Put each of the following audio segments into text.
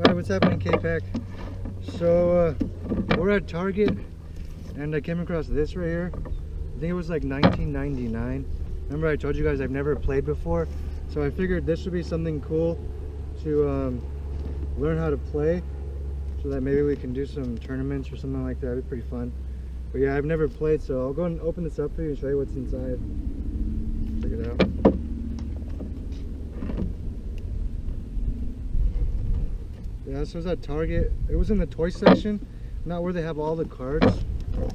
Alright, what's happening, KPack? So, we're at Target, and I came across this right here. I think it was like $19.99. Remember I told you guys I've never played before, so I figured this would be something cool to learn how to play, so that maybe we can do some tournaments or something like that. It'd be pretty fun. But yeah, I've never played, so I'll go and open this up for you and show you what's inside. Check it out. Yeah, so it's at Target. It was in the toy section, not where they have all the cards. So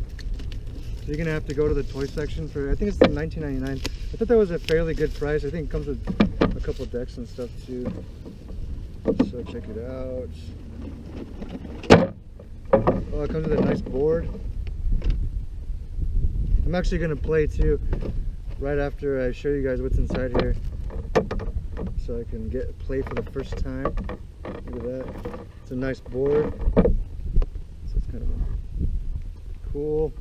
you're gonna have to go to the toy section for, I think it's $19.99. I thought that was a fairly good price. I think it comes with a couple decks and stuff too. So check it out. Oh, it comes with a nice board. I'm actually gonna play too, right after I show you guys what's inside here, so I can play for the first time. Look at that. It's a nice board. So it's kind of cool.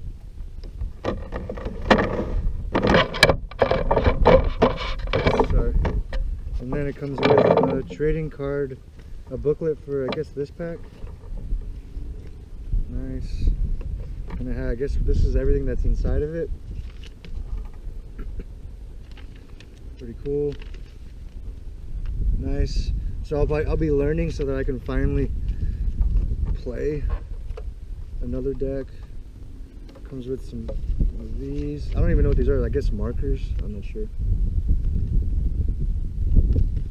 Sorry. And then it comes with a trading card, a booklet for, I guess, this pack. Nice. And I guess this is everything that's inside of it. Pretty cool. Nice. So I'll be learning so that I can finally play another deck. Comes with some of these. I don't even know what these are. I guess markers. I'm not sure.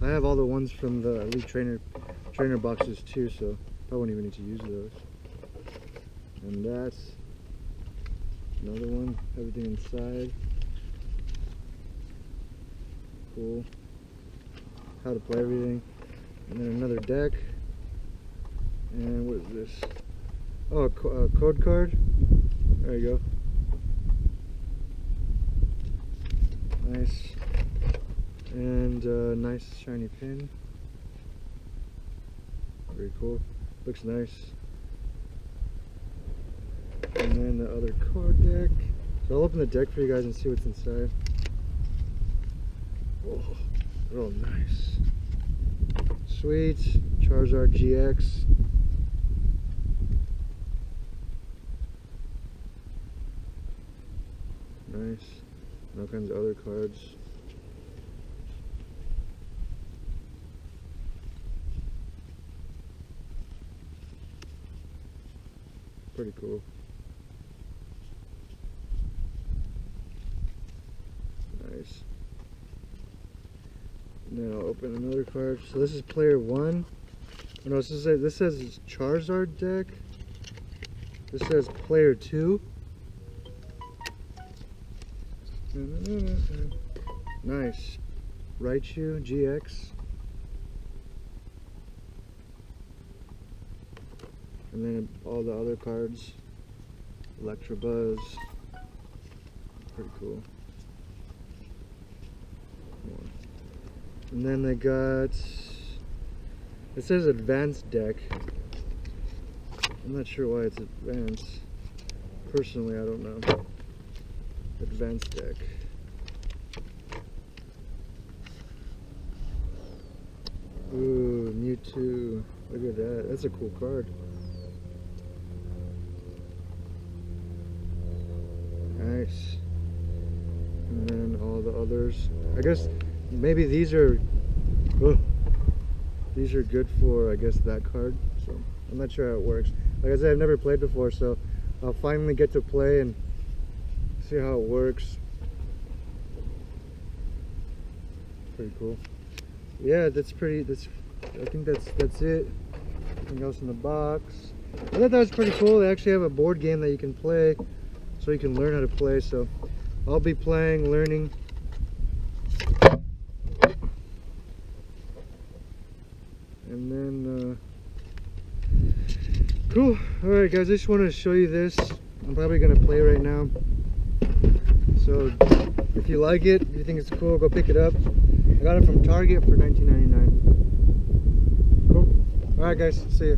I have all the ones from the Elite Trainer boxes too, so I won't even need to use those. And that's another one. Everything inside. Cool. How to play everything. And then another deck. And what is this? Oh, a code card. There you go. Nice. And a nice shiny pin. Very cool. Looks nice. And then the other card deck. So I'll open the deck for you guys and see what's inside. Oh, real nice. Sweet. Charizard GX. Nice. And all kinds of other cards. Pretty cool. Nice. Now I'll open another card. So this is player 1. Oh, no, this says Charizard deck. This says player 2. Nice. Raichu GX. And then all the other cards. Electabuzz. Pretty cool. And then they got, it says advanced deck. I'm not sure why it's advanced. Personally, I don't know. Advanced deck. Ooh, Mewtwo. Look at that. That's a cool card. Nice. And then all the others. I guess maybe these are good for, I guess, that card. So I'm not sure how it works. Like I said, I've never played before, so I'll finally get to play and see how it works. Pretty cool. Yeah, I think that's it. Nothing else in the box. I thought that was pretty cool. They actually have a board game that you can play, so you can learn how to play. So I'll be playing, learning. And then, cool. Alright guys, I just wanted to show you this. I'm probably going to play right now. So, if you like it, if you think it's cool, go pick it up. I got it from Target for $19.99. Cool. Alright guys, see ya.